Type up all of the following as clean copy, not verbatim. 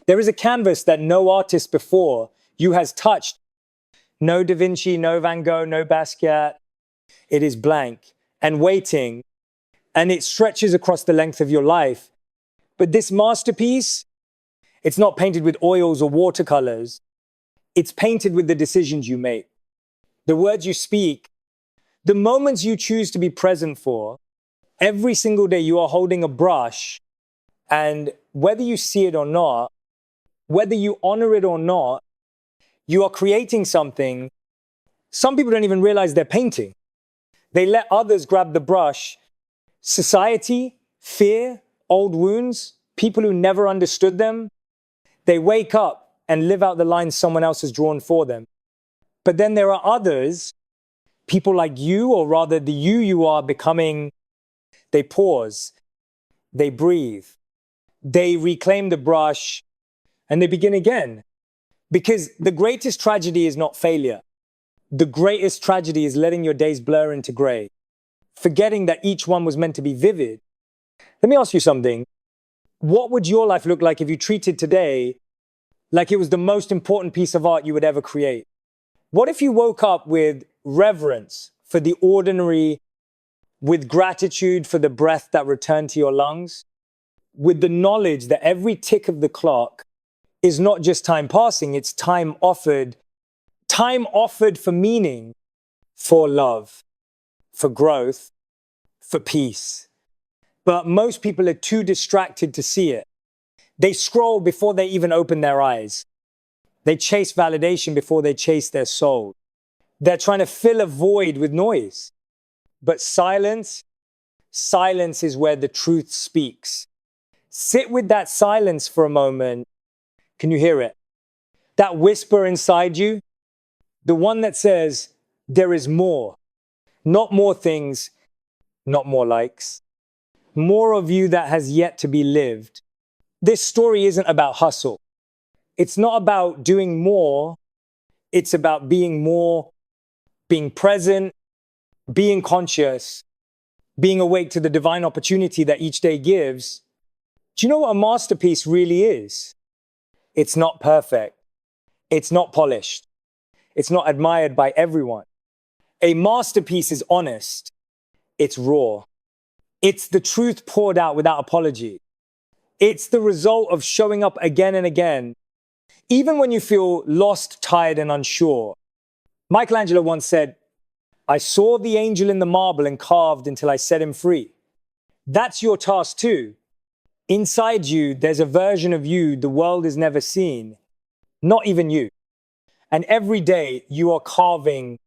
There is a canvas that no artist before you has touched. No Da Vinci, no Van Gogh, no Basquiat. It is blank and waiting, and it stretches across the length of your life. But this masterpiece, it's not painted with oils or watercolors. It's painted with the decisions you make, the words you speak, the moments you choose to be present for. Every single day you are holding a brush, and whether you see it or not, whether you honor it or not, you are creating something. Some people don't even realize they're painting. They let others grab the brush. Society, fear, old wounds, people who never understood them, they wake up and live out the lines someone else has drawn for them. But then there are others, people like you, or rather the you are becoming, they pause, they breathe, they reclaim the brush, and they begin again. Because the greatest tragedy is not failure. The greatest tragedy is letting your days blur into gray, forgetting that each one was meant to be vivid. Let me ask you something. What would your life look like if you treated today like it was the most important piece of art you would ever create? What if you woke up with reverence for the ordinary, with gratitude for the breath that returned to your lungs, with the knowledge that every tick of the clock is not just time passing, it's time offered for meaning, for love, for growth, for peace. But most people are too distracted to see it. They scroll before they even open their eyes. They chase validation before they chase their soul. They're trying to fill a void with noise. But silence is where the truth speaks. Sit with that silence for a moment. Can you hear it? That whisper inside you, the one that says, there is more. Not more things, not more likes. More of you that has yet to be lived. This story isn't about hustle. It's not about doing more. It's about being more, being present, being conscious, being awake to the divine opportunity that each day gives. Do you know what a masterpiece really is? It's not perfect. It's not polished. It's not admired by everyone. A masterpiece is honest. It's raw. It's the truth poured out without apology. It's the result of showing up again and again, even when you feel lost, tired, and unsure. Michelangelo once said, I saw the angel in the marble and carved until I set him free. That's your task too. Inside you, there's a version of you the world has never seen, not even you. And every day you are carving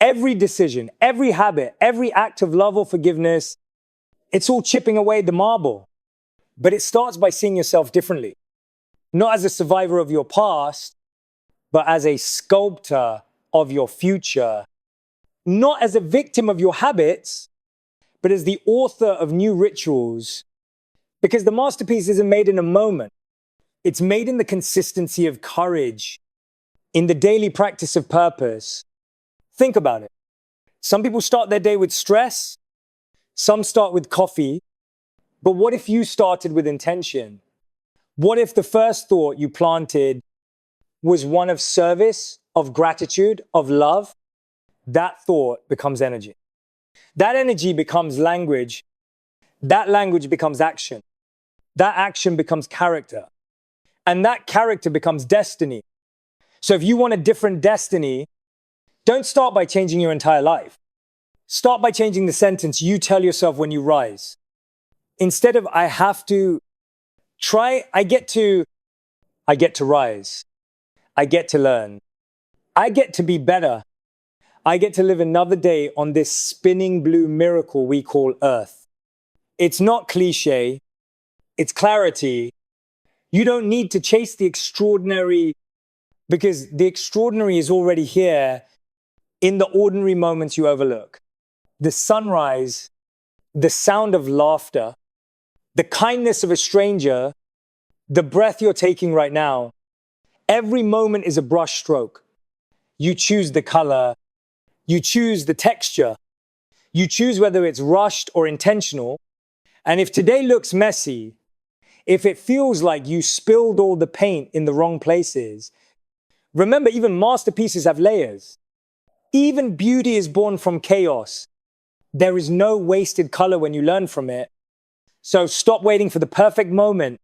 every decision, every habit, every act of love or forgiveness. It's all chipping away the marble. But it starts by seeing yourself differently. Not as a survivor of your past, but as a sculptor of your future. Not as a victim of your habits, but as the author of new rituals. Because the masterpiece isn't made in a moment. It's made in the consistency of courage, in the daily practice of purpose. Think about it. Some people start their day with stress. Some start with coffee. But what if you started with intention? What if the first thought you planted was one of service, of gratitude, of love? That thought becomes energy. That energy becomes language. That language becomes action. That action becomes character. And that character becomes destiny. So if you want a different destiny, don't start by changing your entire life. Start by changing the sentence you tell yourself when you rise. Instead of I have to, try I get to rise. I get to learn. I get to be better. I get to live another day on this spinning blue miracle we call Earth. It's not cliche. It's clarity. You don't need to chase the extraordinary because the extraordinary is already here in the ordinary moments you overlook. The sunrise, the sound of laughter, the kindness of a stranger, the breath you're taking right now. Every moment is a brush stroke. You choose the color. You choose the texture. You choose whether it's rushed or intentional. And if today looks messy, if it feels like you spilled all the paint in the wrong places, remember, even masterpieces have layers. Even beauty is born from chaos. There is no wasted color when you learn from it. So stop waiting for the perfect moment.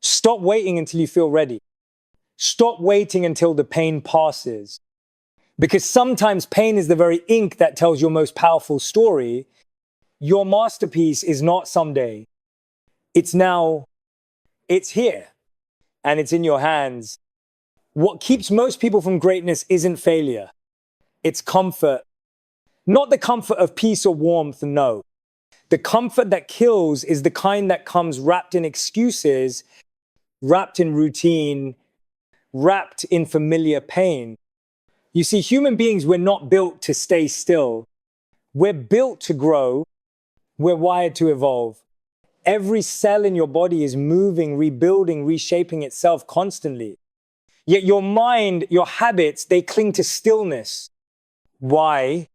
Stop waiting until you feel ready. Stop waiting until the pain passes. Because sometimes pain is the very ink that tells your most powerful story. Your masterpiece is not someday. It's now. It's here. And it's in your hands. What keeps most people from greatness isn't failure. It's comfort. Not the comfort of peace or warmth, no. The comfort that kills is the kind that comes wrapped in excuses, wrapped in routine, wrapped in familiar pain. You see, human beings, we're not built to stay still. We're built to grow. We're wired to evolve. Every cell in your body is moving, rebuilding, reshaping itself constantly. Yet your mind, your habits, they cling to stillness. Why?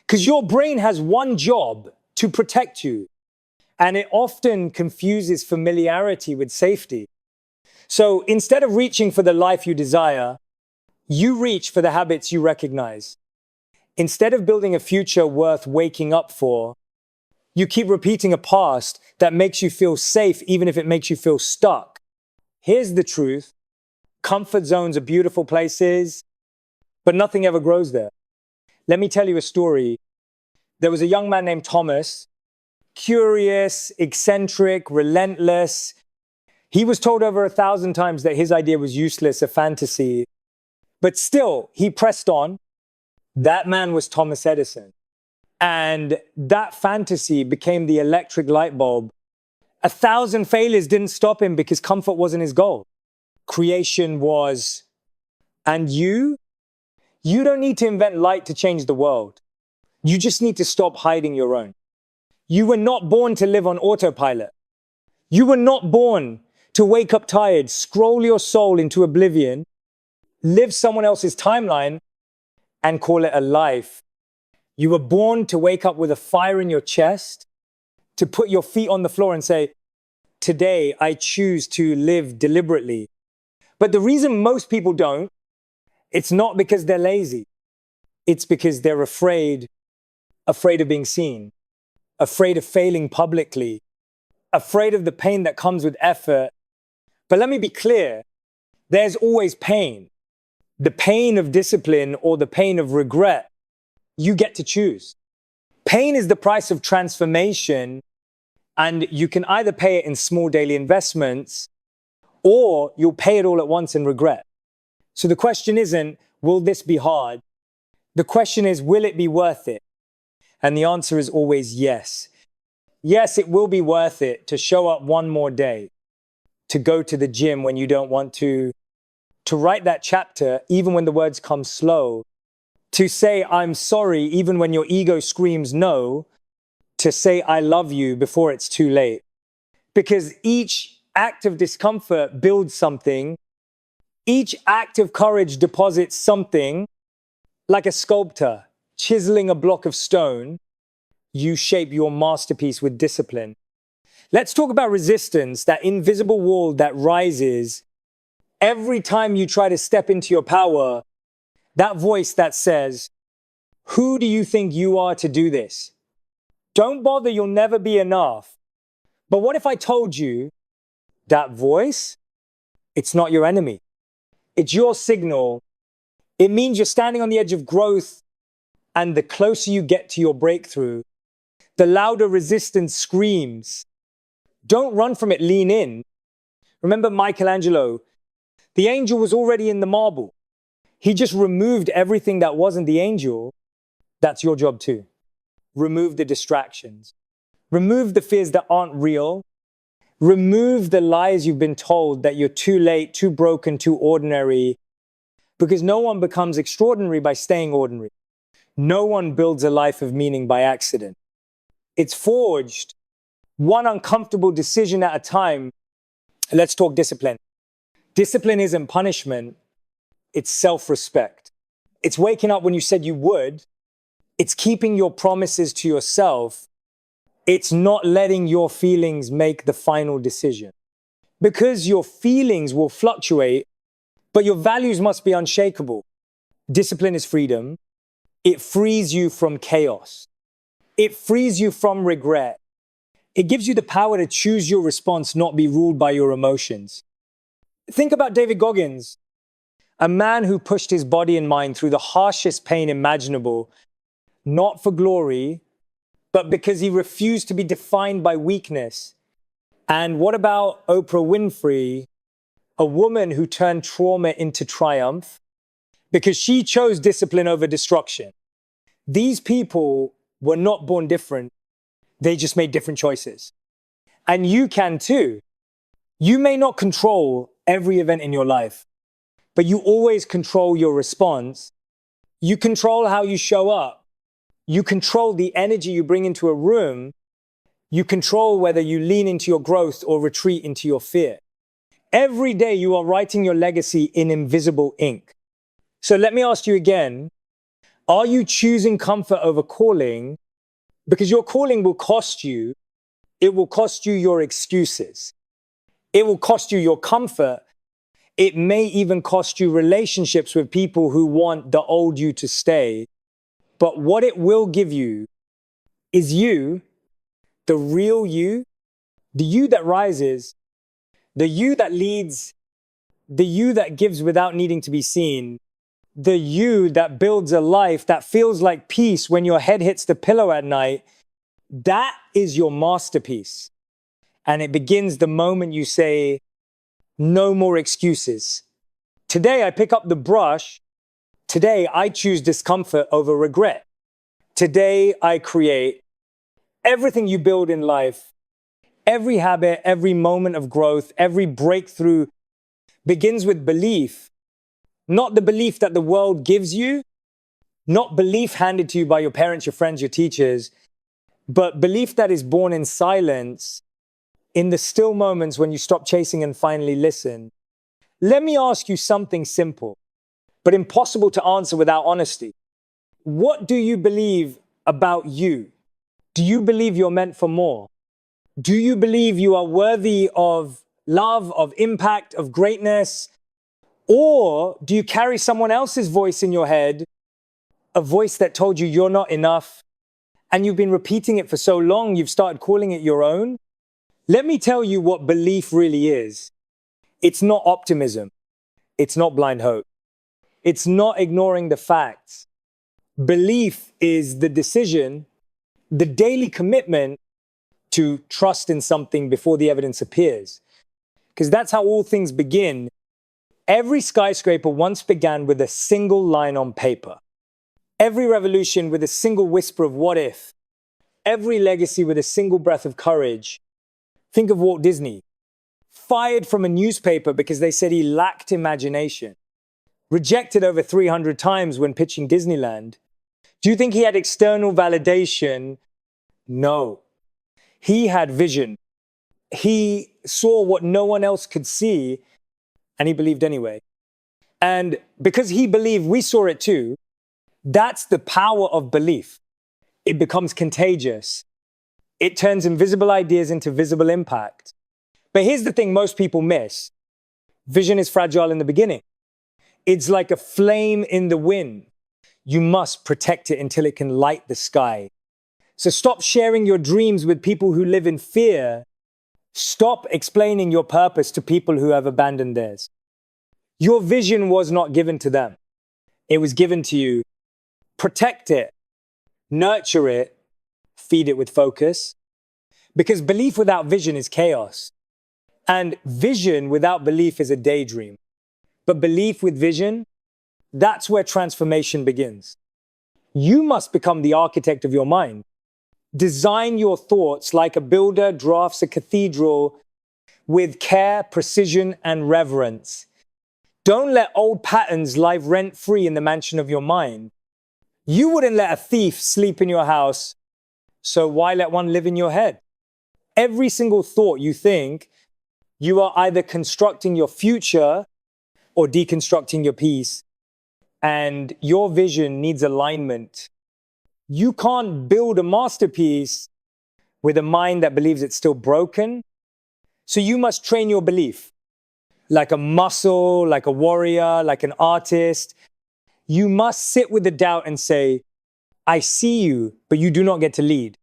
Because your brain has one job: to protect you. And it often confuses familiarity with safety. So instead of reaching for the life you desire, you reach for the habits you recognize. Instead of building a future worth waking up for, you keep repeating a past that makes you feel safe even if it makes you feel stuck. Here's the truth. Comfort zones are beautiful places, but nothing ever grows there. Let me tell you a story. There was a young man named Thomas, curious, eccentric, relentless. He was told over 1,000 times that his idea was useless, a fantasy. But still, he pressed on. That man was Thomas Edison. And that fantasy became the electric light bulb. 1,000 failures didn't stop him because comfort wasn't his goal. Creation was. And you don't need to invent light to change the world. You just need to stop hiding your own. You were not born to live on autopilot. You were not born to wake up tired, scroll your soul into oblivion, live someone else's timeline, and call it a life. You were born to wake up with a fire in your chest, to put your feet on the floor and say, today I choose to live deliberately. But the reason most people don't, it's not because they're lazy. It's because they're afraid of being seen, afraid of failing publicly, afraid of the pain that comes with effort. But let me be clear, there's always pain. The pain of discipline or the pain of regret, you get to choose. Pain is the price of transformation, and you can either pay it in small daily investments or you'll pay it all at once in regret. So the question isn't, will this be hard? The question is, will it be worth it? And the answer is always yes. Yes, it will be worth it to show up one more day, to go to the gym when you don't want to write that chapter even when the words come slow, to say I'm sorry even when your ego screams no, to say I love you before it's too late. Because each act of discomfort builds something. Each act of courage deposits something. Like a sculptor chiseling a block of stone, you shape your masterpiece with discipline. Let's talk about resistance, that invisible wall that rises every time you try to step into your power. That voice that says, who do you think you are to do this? Don't bother, you'll never be enough. But what if I told you that voice, it's not your enemy. It's your signal. It means you're standing on the edge of growth, and the closer you get to your breakthrough, the louder resistance screams. Don't run from it, lean in. Remember Michelangelo? The angel was already in the marble. He just removed everything that wasn't the angel. That's your job too. Remove the distractions. Remove the fears that aren't real. Remove the lies you've been told that you're too late, too broken, too ordinary. Because no one becomes extraordinary by staying ordinary. No one builds a life of meaning by accident. It's forged one uncomfortable decision at a time. Let's talk discipline. Discipline isn't punishment. It's self-respect. It's waking up when you said you would. It's keeping your promises to yourself. It's not letting your feelings make the final decision. Because your feelings will fluctuate, but your values must be unshakable. Discipline is freedom. It frees you from chaos. It frees you from regret. It gives you the power to choose your response, not be ruled by your emotions. Think about David Goggins, a man who pushed his body and mind through the harshest pain imaginable, not for glory, but because he refused to be defined by weakness. And what about Oprah Winfrey, a woman who turned trauma into triumph because she chose discipline over destruction? These people were not born different. They just made different choices. And you can too. You may not control every event in your life, but you always control your response. You control how you show up. You control the energy you bring into a room. You control whether you lean into your growth or retreat into your fear. Every day you are writing your legacy in invisible ink. So let me ask you again, are you choosing comfort over calling? Because your calling will cost you. It will cost you your excuses. It will cost you your comfort. It may even cost you relationships with people who want the old you to stay. But what it will give you is you, the real you, the you that rises, the you that leads, the you that gives without needing to be seen, the you that builds a life that feels like peace when your head hits the pillow at night. That is your masterpiece. And it begins the moment you say, no more excuses. Today I pick up the brush. Today I choose discomfort over regret. Today I create. Everything you build in life, every habit, every moment of growth, every breakthrough begins with belief. Not the belief that the world gives you, not belief handed to you by your parents, your friends, your teachers, but belief that is born in silence, in the still moments when you stop chasing and finally listen. Let me ask you something simple, but impossible to answer without honesty. What do you believe about you? Do you believe you're meant for more? Do you believe you are worthy of love, of impact, of greatness? Or do you carry someone else's voice in your head, a voice that told you you're not enough, and you've been repeating it for so long, you've started calling it your own? Let me tell you what belief really is. It's not optimism. It's not blind hope. It's not ignoring the facts. Belief is the decision, the daily commitment to trust in something before the evidence appears. Because that's how all things begin. Every skyscraper once began with a single line on paper. Every revolution with a single whisper of what if. Every legacy with a single breath of courage. Think of Walt Disney, fired from a newspaper because they said he lacked imagination. Rejected over 300 times when pitching Disneyland. Do you think he had external validation? No. He had vision. He saw what no one else could see, and he believed anyway. And because he believed, we saw it too. That's the power of belief. It becomes contagious. It turns invisible ideas into visible impact. But here's the thing most people miss. Vision is fragile in the beginning. It's like a flame in the wind. You must protect it until it can light the sky. So stop sharing your dreams with people who live in fear. Stop explaining your purpose to people who have abandoned theirs. Your vision was not given to them. It was given to you. Protect it. Nurture it. Feed it with focus. Because belief without vision is chaos. And vision without belief is a daydream. But belief with vision, that's where transformation begins. You must become the architect of your mind. Design your thoughts like a builder drafts a cathedral with care, precision, and reverence. Don't let old patterns lie rent-free in the mansion of your mind. You wouldn't let a thief sleep in your house, so why let one live in your head? Every single thought you think, you are either constructing your future or deconstructing your peace. And your vision needs alignment. You can't build a masterpiece with a mind that believes it's still broken. So you must train your belief like a muscle, like a warrior, like an artist. You must sit with the doubt and say, I see you, but you do not get to lead.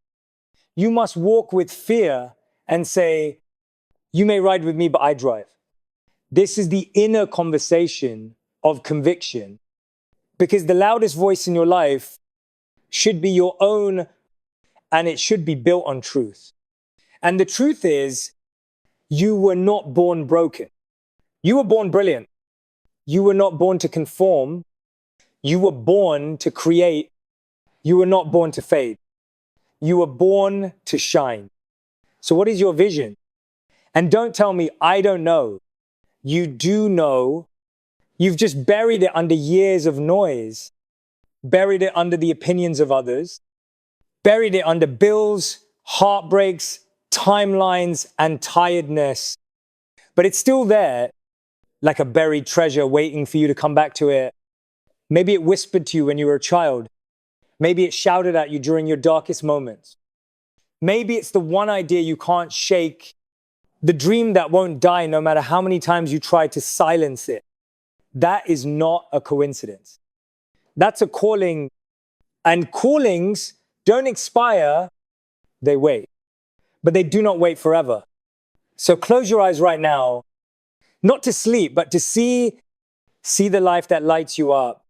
You must walk with fear and say, you may ride with me, but I drive. This is the inner conversation of conviction, because the loudest voice in your life should be your own, and it should be built on truth. And the truth is, you were not born broken. You were born brilliant. You were not born to conform. You were born to create. You were not born to fade. You were born to shine. So what is your vision? And don't tell me, I don't know. You do know. You've just buried it under years of noise, buried it under the opinions of others, buried it under bills, heartbreaks, timelines, and tiredness. But it's still there, like a buried treasure waiting for you to come back to it. Maybe it whispered to you when you were a child. Maybe it shouted at you during your darkest moments. Maybe it's the one idea you can't shake, the dream that won't die no matter how many times you try to silence it. That is not a coincidence. That's a calling. And callings don't expire, they wait. But they do not wait forever. So close your eyes right now, not to sleep, but to see the life that lights you up.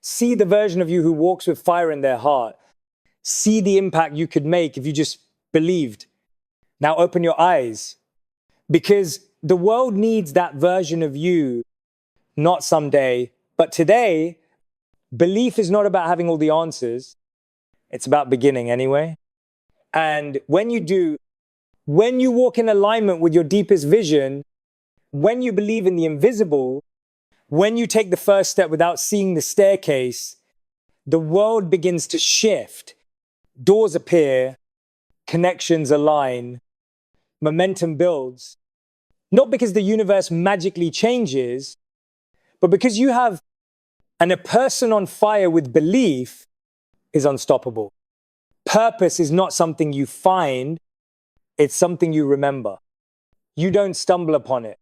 See the version of you who walks with fire in their heart. See the impact you could make if you just believed. Now open your eyes, because the world needs that version of you, not someday, but today. Belief is not about having all the answers. It's about beginning anyway. And when you do, when you walk in alignment with your deepest vision, when you believe in the invisible, when you take the first step without seeing the staircase, the world begins to shift. Doors appear, connections align, momentum builds. Not because the universe magically changes, but because you have, and a person on fire with belief is unstoppable. Purpose is not something you find, it's something you remember. You don't stumble upon it.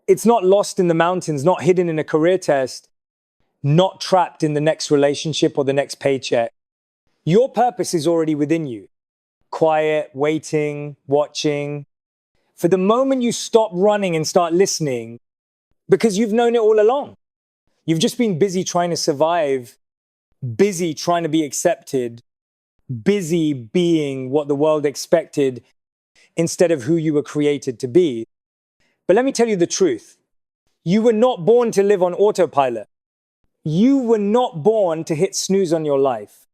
It's not lost in the mountains, not hidden in a career test, not trapped in the next relationship or the next paycheck. Your purpose is already within you. Quiet, waiting, watching. For the moment you stop running and start listening, because you've known it all along. You've just been busy trying to survive, busy trying to be accepted, busy being what the world expected instead of who you were created to be. But let me tell you the truth. You were not born to live on autopilot. You were not born to hit snooze on your life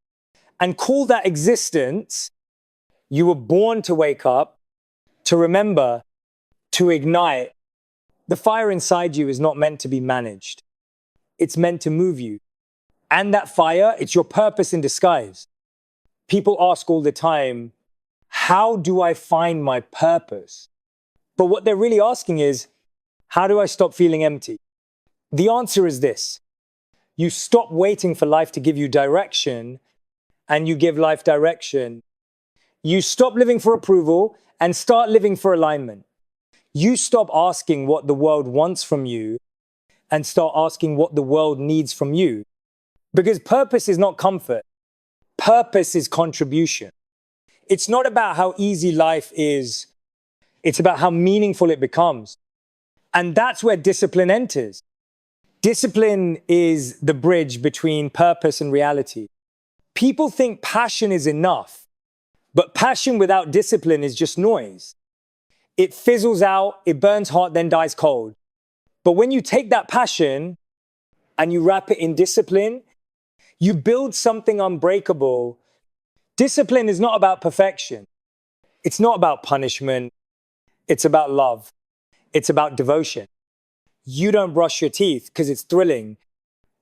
and call that existence. You were born to wake up, to remember, to ignite. The fire inside you is not meant to be managed. It's meant to move you. And that fire, it's your purpose in disguise. People ask all the time, how do I find my purpose? But what they're really asking is, how do I stop feeling empty? The answer is this. You stop waiting for life to give you direction, and you give life direction. You stop living for approval and start living for alignment. You stop asking what the world wants from you and start asking what the world needs from you. Because purpose is not comfort. Purpose is contribution. It's not about how easy life is. It's about how meaningful it becomes. And that's where discipline enters. Discipline is the bridge between purpose and reality. People think passion is enough, but passion without discipline is just noise. It fizzles out, it burns hot, then dies cold. But when you take that passion and you wrap it in discipline, you build something unbreakable. Discipline is not about perfection. It's not about punishment. It's about love. It's about devotion. You don't brush your teeth because it's thrilling.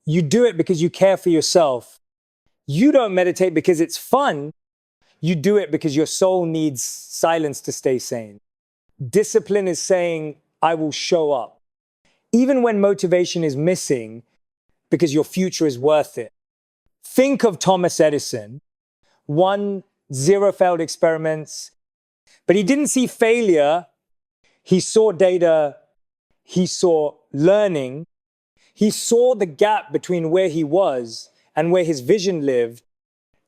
You do it because you care for yourself. You don't meditate because it's fun. You do it because your soul needs silence to stay sane. Discipline is saying, I will show up, even when motivation is missing, because your future is worth it. Think of Thomas Edison. 0 failed experiments, but he didn't see failure. He saw data, he saw learning, he saw the gap between where he was and where his vision lived,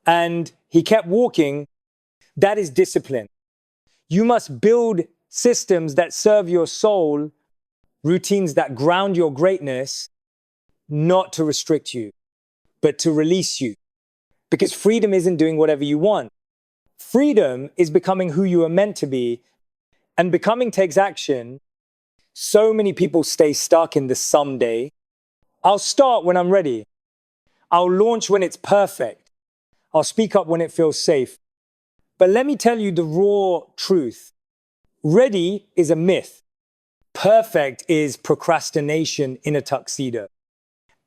and he kept walking. That is discipline. You must build systems that serve your soul, routines that ground your greatness, not to restrict you, but to release you. Because freedom isn't doing whatever you want. Freedom is becoming who you are meant to be, and becoming takes action. So many people stay stuck in the someday. I'll start when I'm ready. I'll launch when it's perfect. I'll speak up when it feels safe. But let me tell you the raw truth. Ready is a myth. Perfect is procrastination in a tuxedo.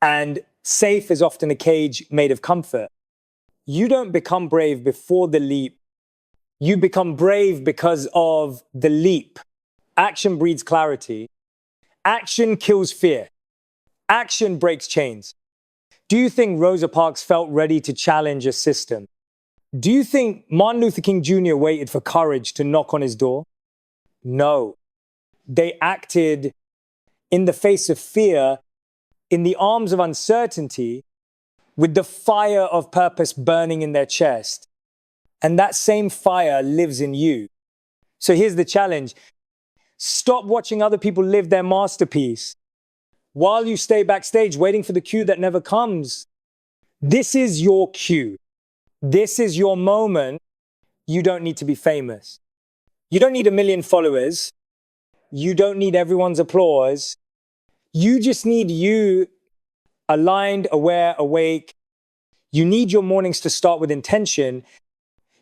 And safe is often a cage made of comfort. You don't become brave before the leap. You become brave because of the leap. Action breeds clarity. Action kills fear. Action breaks chains. Do you think Rosa Parks felt ready to challenge a system? Do you think Martin Luther King Jr. waited for courage to knock on his door? No. They acted in the face of fear, in the arms of uncertainty, with the fire of purpose burning in their chest. And that same fire lives in you. So here's the challenge. Stop watching other people live their masterpiece while you stay backstage waiting for the cue that never comes. This is your cue. This is your moment. You don't need to be famous. You don't need 1 million followers. You don't need everyone's applause. You just need you, aligned, aware, awake. You need your mornings to start with intention.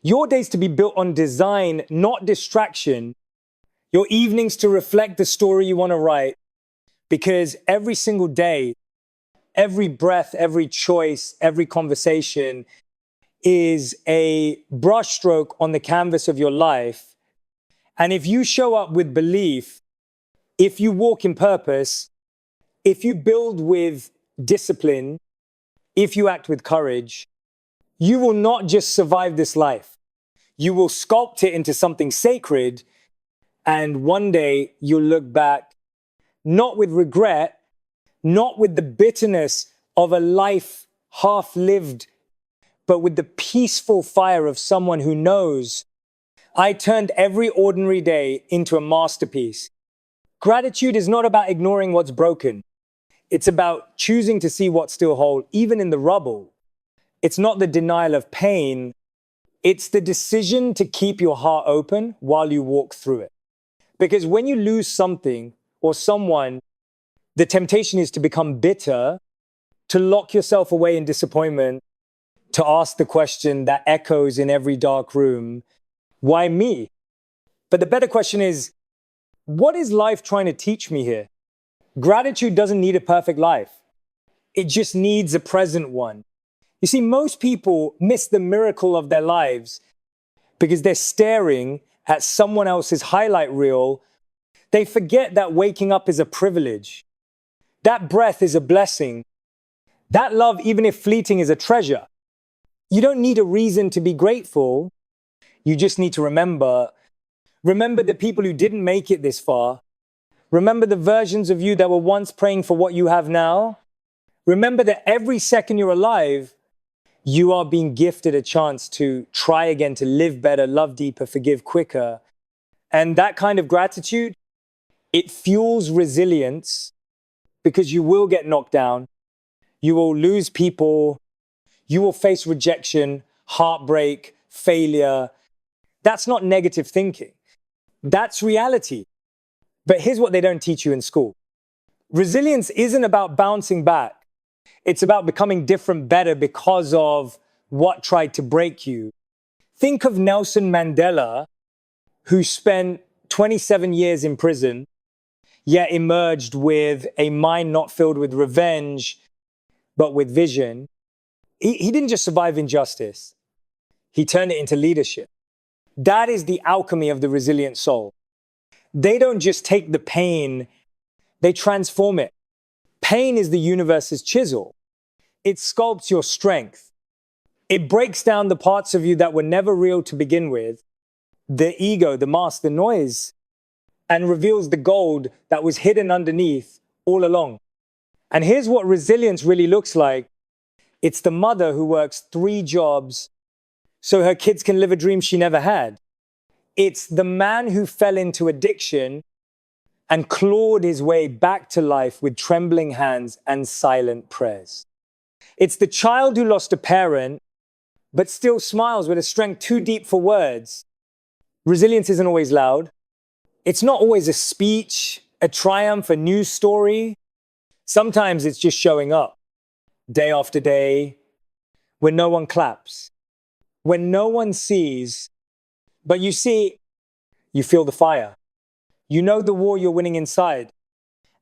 Your days to be built on design, not distraction. Your evenings to reflect the story you want to write. Because every single day, every breath, every choice, every conversation is a brushstroke on the canvas of your life. And if you show up with belief, if you walk in purpose, if you build with discipline, if you act with courage, you will not just survive this life. You will sculpt it into something sacred. And one day you'll look back, not with regret, not with the bitterness of a life half lived, but with the peaceful fire of someone who knows, I turned every ordinary day into a masterpiece. Gratitude is not about ignoring what's broken. It's about choosing to see what's still whole, even in the rubble. It's not the denial of pain. It's the decision to keep your heart open while you walk through it. Because when you lose something or someone, the temptation is to become bitter, to lock yourself away in disappointment, to ask the question that echoes in every dark room, why me? But the better question is, what is life trying to teach me here? Gratitude doesn't need a perfect life. It just needs a present one. You see, most people miss the miracle of their lives because they're staring at someone else's highlight reel. They forget that waking up is a privilege. That breath is a blessing. That love, even if fleeting, is a treasure. You don't need a reason to be grateful. You just need to remember the people who didn't make it this far. Remember the versions of you that were once praying for what you have now. Remember that every second you're alive, you are being gifted a chance to try again, to live better, love deeper, forgive quicker. And that kind of gratitude, it fuels resilience because you will get knocked down. You will lose people. You will face rejection, heartbreak, failure. That's not negative thinking. That's reality. But here's what they don't teach you in school. Resilience isn't about bouncing back. It's about becoming different, better because of what tried to break you. Think of Nelson Mandela, who spent 27 years in prison, yet emerged with a mind not filled with revenge, but with vision. He didn't just survive injustice. He turned it into leadership. That is the alchemy of the resilient soul. They don't just take the pain, they transform it. Pain is the universe's chisel. It sculpts your strength. It breaks down the parts of you that were never real to begin with. The ego, the mask, the noise. and reveals the gold that was hidden underneath all along. And here's what resilience really looks like. It's the mother who works 3 jobs so her kids can live a dream she never had. It's the man who fell into addiction and clawed his way back to life with trembling hands and silent prayers. It's the child who lost a parent but still smiles with a strength too deep for words. Resilience isn't always loud. It's not always a speech, a triumph, a news story. Sometimes it's just showing up, day after day, when no one claps, when no one sees, but you see, you feel the fire. You know the war you're winning inside.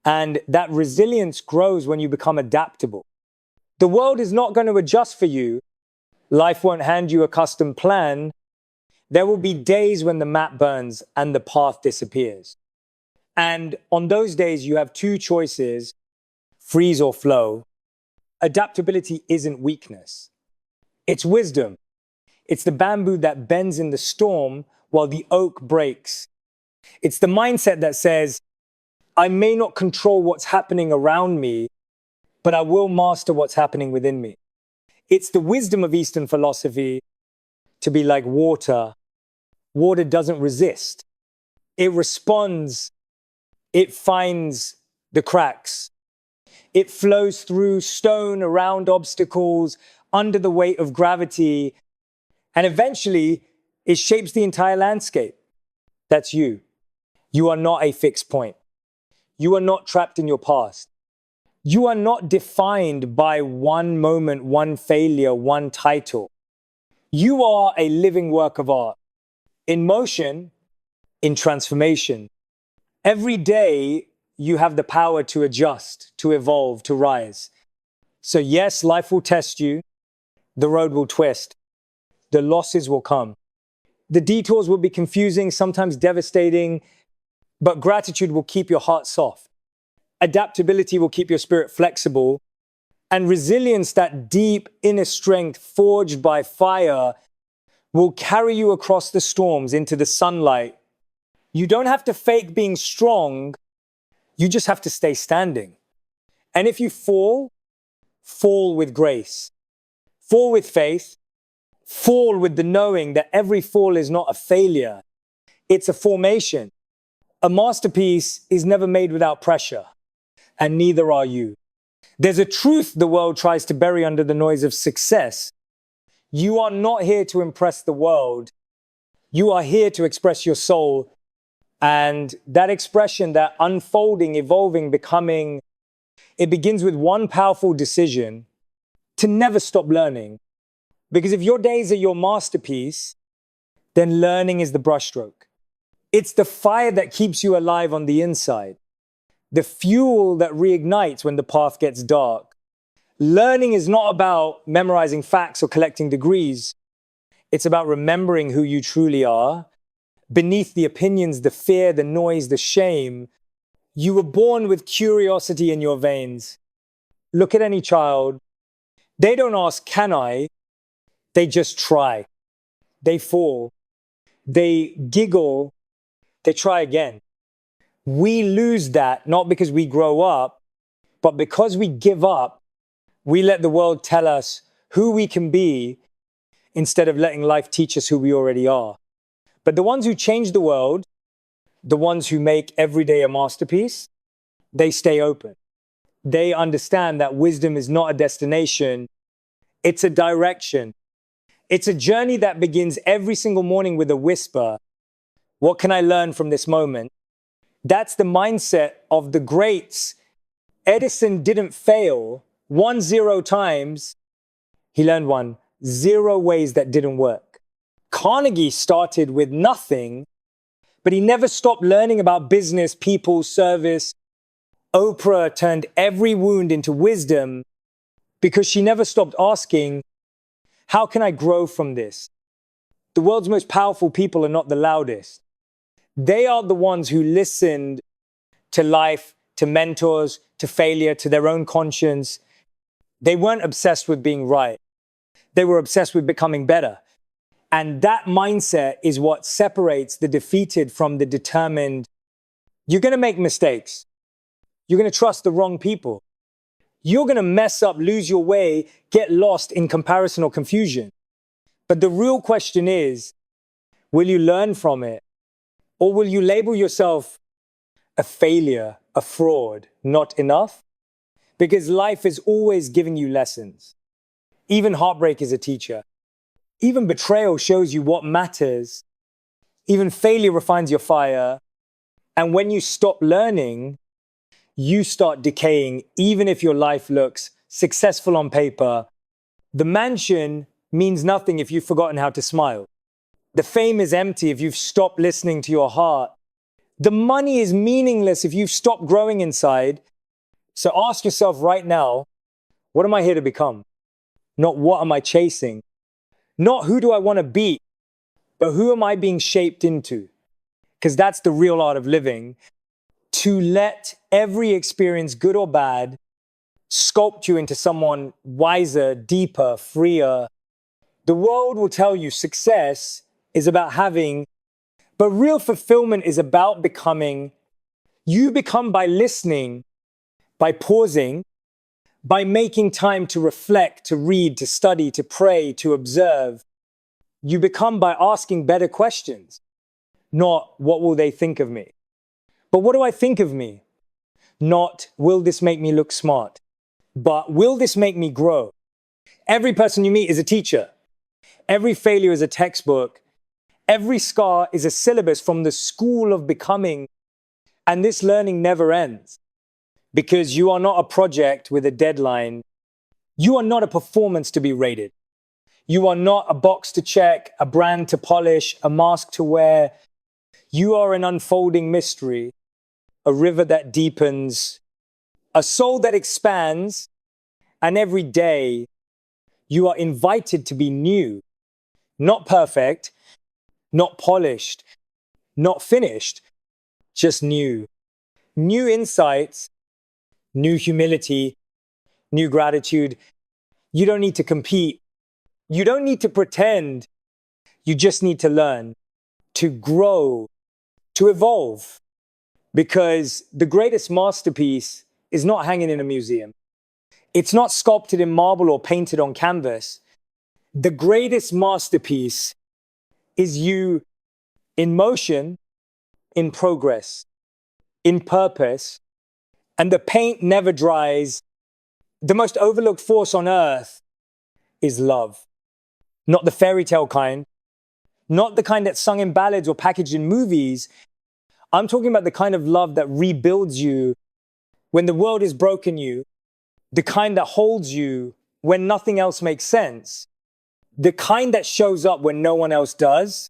And that resilience grows when you become adaptable. The world is not going to adjust for you. Life won't hand you a custom plan. There will be days when the map burns and the path disappears. And on those days, you have 2 choices, freeze or flow. Adaptability isn't weakness. It's wisdom. It's the bamboo that bends in the storm while the oak breaks. It's the mindset that says, I may not control what's happening around me, but I will master what's happening within me. It's the wisdom of Eastern philosophy to be like water. Water doesn't resist. It responds. It finds the cracks. It flows through stone, around obstacles, under the weight of gravity, and eventually it shapes the entire landscape. That's you. You are not a fixed point. You are not trapped in your past. You are not defined by one moment, one failure, one title. You are a living work of art, in motion, in transformation. Every day, you have the power to adjust, to evolve, to rise. So yes, life will test you. The road will twist. The losses will come. The detours will be confusing, sometimes devastating, but gratitude will keep your heart soft. Adaptability will keep your spirit flexible, and resilience, that deep inner strength forged by fire, will carry you across the storms into the sunlight. You don't have to fake being strong. You just have to stay standing. And if you fall, fall with grace. Fall with faith. Fall with the knowing that every fall is not a failure. It's a formation. A masterpiece is never made without pressure. And neither are you. There's a truth the world tries to bury under the noise of success. You are not here to impress the world. You are here to express your soul. And that expression, that unfolding, evolving, becoming, it begins with one powerful decision to never stop learning. Because if your days are your masterpiece, then learning is the brushstroke. It's the fire that keeps you alive on the inside. The fuel that reignites when the path gets dark. Learning is not about memorizing facts or collecting degrees. It's about remembering who you truly are. Beneath the opinions, the fear, the noise, the shame, you were born with curiosity in your veins. Look at any child. They don't ask, can I? They just try. They fall. They giggle. They try again. We lose that not because we grow up, but because we give up. We let the world tell us who we can be instead of letting life teach us who we already are. But the ones who change the world, the ones who make every day a masterpiece, they stay open. They understand that wisdom is not a destination. It's a direction. It's a journey that begins every single morning with a whisper. What can I learn from this moment? That's the mindset of the greats. Edison didn't fail 10 times. He learned 0 ways that didn't work. Carnegie started with nothing, but he never stopped learning about business, people, service. Oprah turned every wound into wisdom because she never stopped asking, how can I grow from this? The world's most powerful people are not the loudest. They are the ones who listened to life, to mentors, to failure, to their own conscience. They weren't obsessed with being right. They were obsessed with becoming better. And that mindset is what separates the defeated from the determined. You're going to make mistakes. You're going to trust the wrong people. You're going to mess up, lose your way, get lost in comparison or confusion. But the real question is, will you learn from it? Or will you label yourself a failure, a fraud, not enough? Because life is always giving you lessons. Even heartbreak is a teacher. Even betrayal shows you what matters. Even failure refines your fire. And when you stop learning, you start decaying, even if your life looks successful on paper. The mansion means nothing if you've forgotten how to smile. The fame is empty if you've stopped listening to your heart. The money is meaningless if you've stopped growing inside. So ask yourself right now, what am I here to become? Not what am I chasing? Not who do I want to be, but who am I being shaped into? Because that's the real art of living. To let every experience, good or bad, sculpt you into someone wiser, deeper, freer. The world will tell you success is about having, but real fulfillment is about becoming. You become by listening, by pausing, by making time to reflect, to read, to study, to pray, to observe. You become by asking better questions, not what will they think of me? But what do I think of me? Not will this make me look smart, but will this make me grow? Every person you meet is a teacher. Every failure is a textbook. Every scar is a syllabus from the school of becoming. And this learning never ends because you are not a project with a deadline. You are not a performance to be rated. You are not a box to check, a brand to polish, a mask to wear. You are an unfolding mystery, a river that deepens, a soul that expands, and every day you are invited to be new, not perfect, not polished, not finished, just new. New insights, new humility, new gratitude. You don't need to compete. You don't need to pretend. You just need to learn, to grow, to evolve. Because the greatest masterpiece is not hanging in a museum. It's not sculpted in marble or painted on canvas. The greatest masterpiece is you in motion, in progress, in purpose, and the paint never dries. The most overlooked force on earth is love. Not the fairy tale kind, not the kind that's sung in ballads or packaged in movies. I'm talking about the kind of love that rebuilds you when the world has broken you, the kind that holds you when nothing else makes sense, the kind that shows up when no one else does,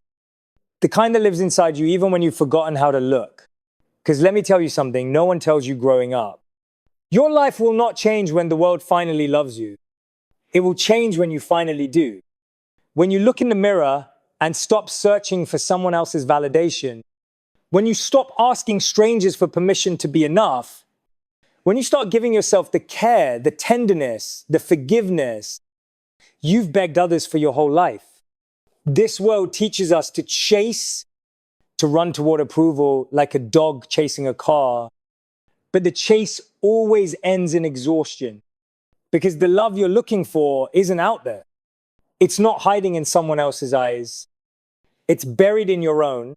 the kind that lives inside you even when you've forgotten how to look. Because let me tell you something, no one tells you growing up. Your life will not change when the world finally loves you. It will change when you finally do. When you look in the mirror and stop searching for someone else's validation, when you stop asking strangers for permission to be enough, when you start giving yourself the care, the tenderness, the forgiveness you've begged others for your whole life. This world teaches us to chase, to run toward approval like a dog chasing a car. But the chase always ends in exhaustion because the love you're looking for isn't out there. It's not hiding in someone else's eyes. It's buried in your own.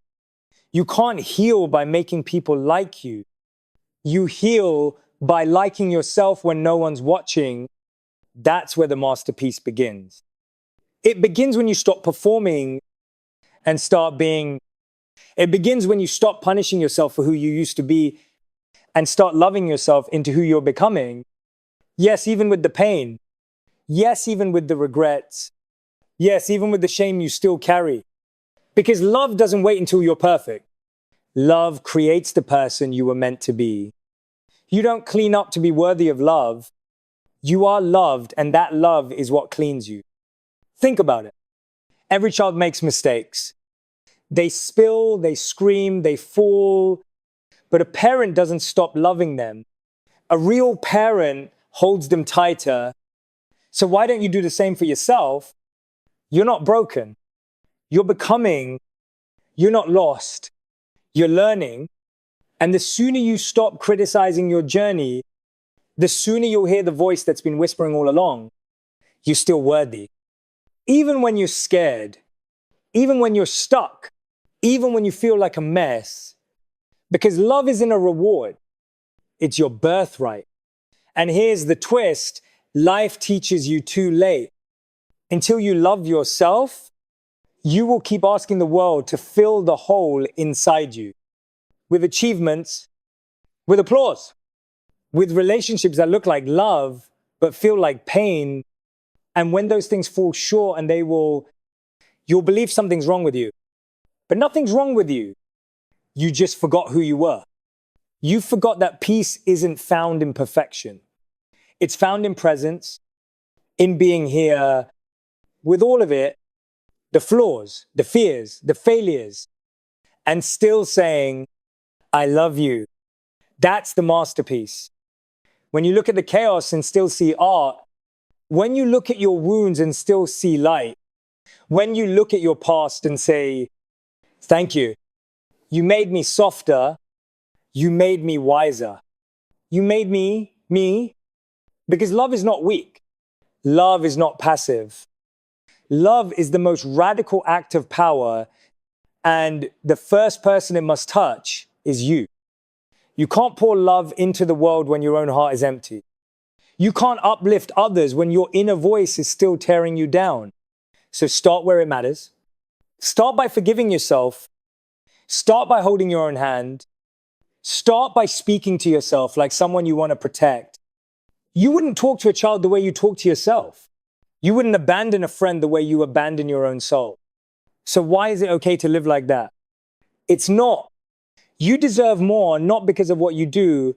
You can't heal by making people like you. You heal by liking yourself when no one's watching. That's where the masterpiece begins. It begins when you stop performing and start being. It begins when you stop punishing yourself for who you used to be and start loving yourself into who you're becoming. Yes, even with the pain. Yes, even with the regrets. Yes, even with the shame you still carry. Because love doesn't wait until you're perfect. Love creates the person you were meant to be. You don't clean up to be worthy of love. You are loved, and that love is what cleans you. Think about it. Every child makes mistakes. They spill, they scream, they fall, but a parent doesn't stop loving them. A real parent holds them tighter. So why don't you do the same for yourself? You're not broken. You're becoming. You're not lost. You're learning. And the sooner you stop criticizing your journey, the sooner you'll hear the voice that's been whispering all along, you're still worthy. Even when you're scared, even when you're stuck, even when you feel like a mess, because love isn't a reward, it's your birthright. And here's the twist, life teaches you too late. Until you love yourself, you will keep asking the world to fill the hole inside you with achievements, with applause, with relationships that look like love, but feel like pain. And when those things fall short and you'll believe something's wrong with you. But nothing's wrong with you. You just forgot who you were. You forgot that peace isn't found in perfection. It's found in presence, in being here with all of it, the flaws, the fears, the failures, and still saying, I love you. That's the masterpiece. When you look at the chaos and still see art, when you look at your wounds and still see light, when you look at your past and say, thank you. You made me softer. You made me wiser. You made me, because love is not weak. Love is not passive. Love is the most radical act of power, and the first person it must touch is you. You can't pour love into the world when your own heart is empty. You can't uplift others when your inner voice is still tearing you down. So start where it matters. Start by forgiving yourself. Start by holding your own hand. Start by speaking to yourself like someone you want to protect. You wouldn't talk to a child the way you talk to yourself. You wouldn't abandon a friend the way you abandon your own soul. So why is it okay to live like that? It's not. You deserve more, not because of what you do,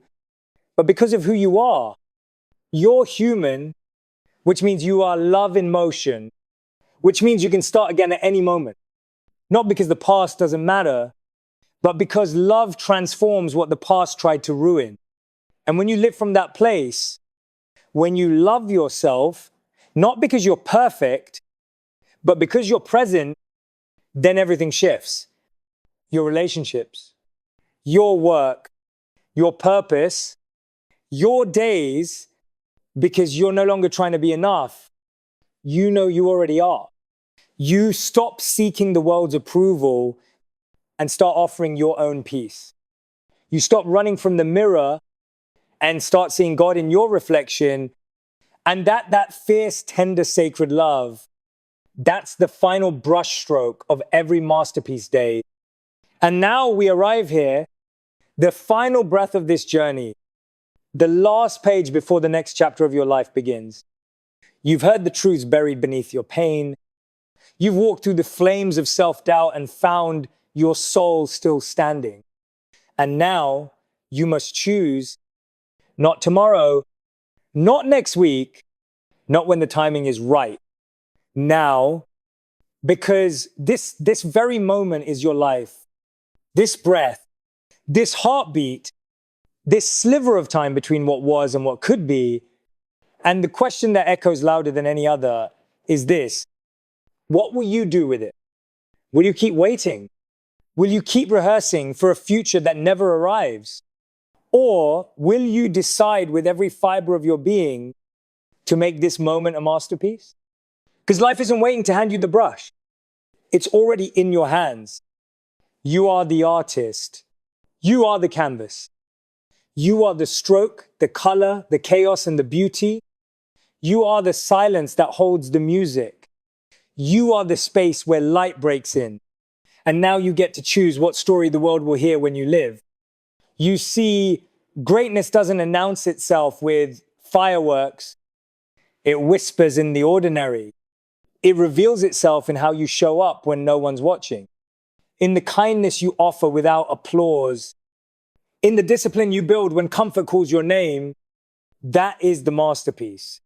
but because of who you are. You're human, which means you are love in motion, which means you can start again at any moment. Not because the past doesn't matter, but because love transforms what the past tried to ruin. And when you live from that place, when you love yourself, not because you're perfect, but because you're present, then everything shifts. Your relationships, your work, your purpose, your days, because you're no longer trying to be enough. You know you already are. You stop seeking the world's approval and start offering your own peace. You stop running from the mirror and start seeing God in your reflection. And that fierce, tender, sacred love, that's the final brushstroke of every masterpiece day. And now we arrive here, the final breath of this journey, the last page before the next chapter of your life begins. You've heard the truths buried beneath your pain. You've walked through the flames of self-doubt and found your soul still standing. And now you must choose, not tomorrow, not next week, not when the timing is right. Now, because this very moment is your life. This breath, this heartbeat, this sliver of time between what was and what could be. And the question that echoes louder than any other is this: what will you do with it? Will you keep waiting? Will you keep rehearsing for a future that never arrives? Or will you decide with every fiber of your being to make this moment a masterpiece? Because life isn't waiting to hand you the brush. It's already in your hands. You are the artist. You are the canvas. You are the stroke, the color, the chaos, and the beauty. You are the silence that holds the music. You are the space where light breaks in. And now you get to choose what story the world will hear when you live. You see, greatness doesn't announce itself with fireworks. It whispers in the ordinary. It reveals itself in how you show up when no one's watching, in the kindness you offer without applause, in the discipline you build when comfort calls your name. That is the masterpiece.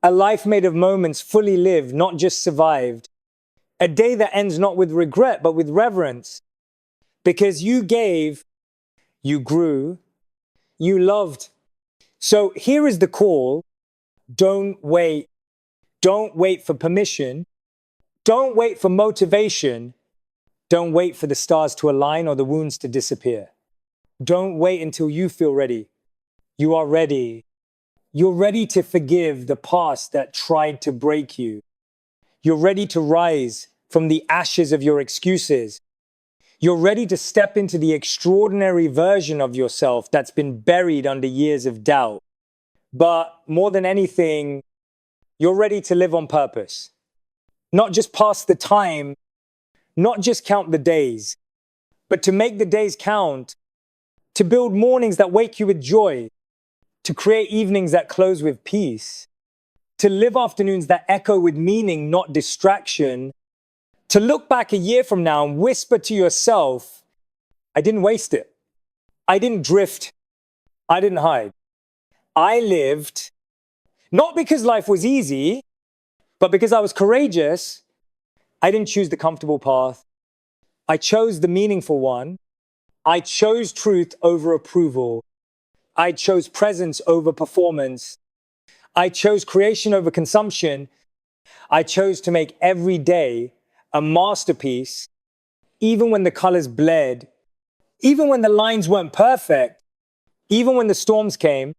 A life made of moments fully lived, not just survived. A day that ends not with regret, but with reverence. Because you gave, you grew, you loved. So here is the call. Don't wait. Don't wait for permission. Don't wait for motivation. Don't wait for the stars to align or the wounds to disappear. Don't wait until you feel ready. You are ready. You're ready to forgive the past that tried to break you. You're ready to rise from the ashes of your excuses. You're ready to step into the extraordinary version of yourself that's been buried under years of doubt. But more than anything, you're ready to live on purpose. Not just pass the time, not just count the days, but to make the days count, to build mornings that wake you with joy, to create evenings that close with peace, to live afternoons that echo with meaning, not distraction, to look back a year from now and whisper to yourself, I didn't waste it. I didn't drift. I didn't hide. I lived, not because life was easy, but because I was courageous. I didn't choose the comfortable path. I chose the meaningful one. I chose truth over approval. I chose presence over performance. I chose creation over consumption. I chose to make every day a masterpiece, even when the colors bled, even when the lines weren't perfect, even when the storms came,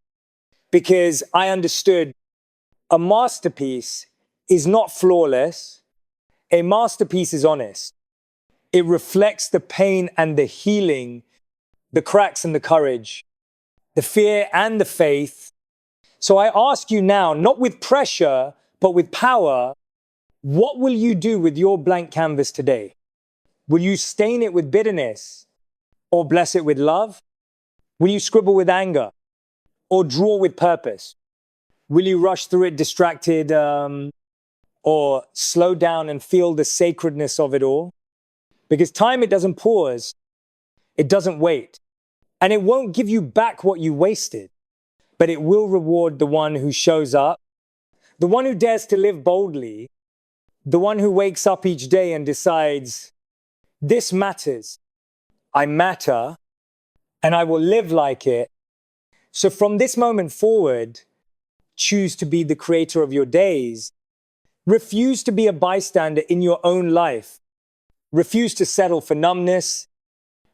because I understood a masterpiece is not flawless. A masterpiece is honest. It reflects the pain and the healing, the cracks and the courage, the fear and the faith. So I ask you now, not with pressure, but with power, what will you do with your blank canvas today? Will you stain it with bitterness or bless it with love? Will you scribble with anger or draw with purpose? Will you rush through it distracted or slow down and feel the sacredness of it all? Because time, it doesn't pause. It doesn't wait. And it won't give you back what you wasted, but it will reward the one who shows up, the one who dares to live boldly, the one who wakes up each day and decides, this matters. I matter, and I will live like it. So from this moment forward, choose to be the creator of your days. Refuse to be a bystander in your own life. Refuse to settle for numbness.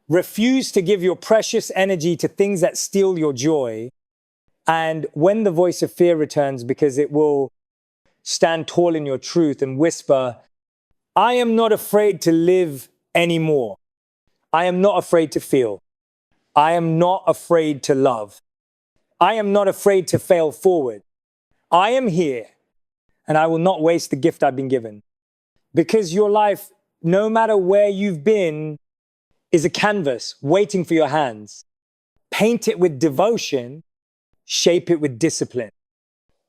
Refuse to give your precious energy to things that steal your joy. And when the voice of fear returns, because it will stand tall in your truth and whisper, I am not afraid to live anymore. I am not afraid to feel. I am not afraid to love. I am not afraid to fail forward. I am here, and I will not waste the gift I've been given. Because your life, no matter where you've been, is a canvas waiting for your hands. Paint it with devotion, shape it with discipline,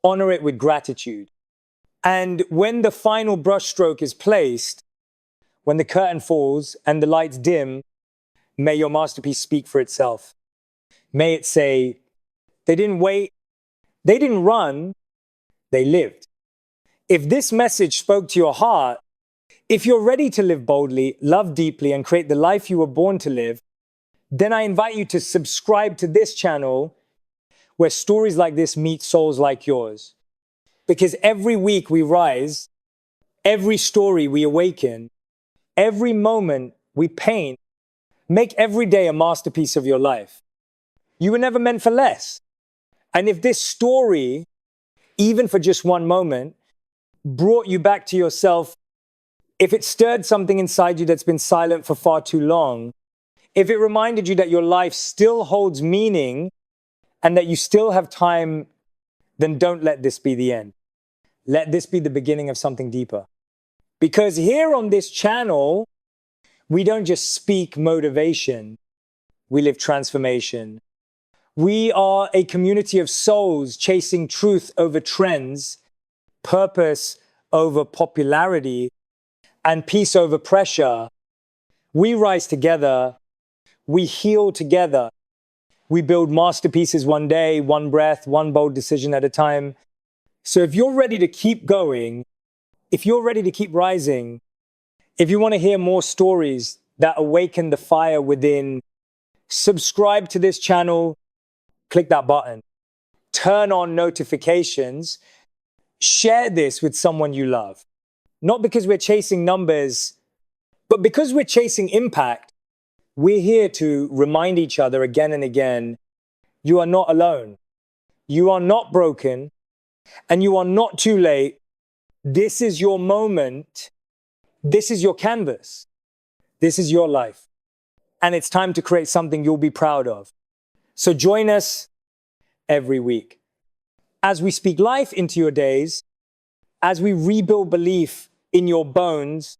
honor it with gratitude. And when the final brushstroke is placed, when the curtain falls and the lights dim, may your masterpiece speak for itself. May it say, they didn't wait, they didn't run, they lived. If this message spoke to your heart, if you're ready to live boldly, love deeply, and create the life you were born to live, then I invite you to subscribe to this channel where stories like this meet souls like yours. Because every week we rise, every story we awaken, every moment we paint, make every day a masterpiece of your life. You were never meant for less. And if this story, even for just one moment, brought you back to yourself, if it stirred something inside you that's been silent for far too long, if it reminded you that your life still holds meaning and that you still have time, then don't let this be the end. Let this be the beginning of something deeper. Because here on this channel, we don't just speak motivation, we live transformation. We are a community of souls chasing truth over trends, purpose over popularity, and peace over pressure. We rise together. We heal together. We build masterpieces one day, one breath, one bold decision at a time. So if you're ready to keep going, if you're ready to keep rising, if you want to hear more stories that awaken the fire within, subscribe to this channel, click that button, turn on notifications, share this with someone you love. Not because we're chasing numbers, but because we're chasing impact. We're here to remind each other again and again, you are not alone. You are not broken, and you are not too late. This is your moment. This is your canvas. This is your life. And it's time to create something you'll be proud of. So join us every week as we speak life into your days, as we rebuild belief in your bones,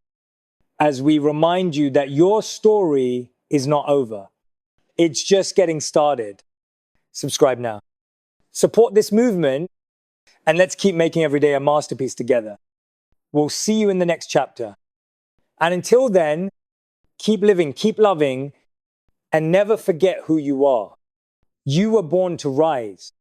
as we remind you that your story is not over. It's just getting started. Subscribe now. Support this movement, and let's keep making every day a masterpiece together. We'll see you in the next chapter. And until then, keep living, keep loving, and never forget who you are. You were born to rise.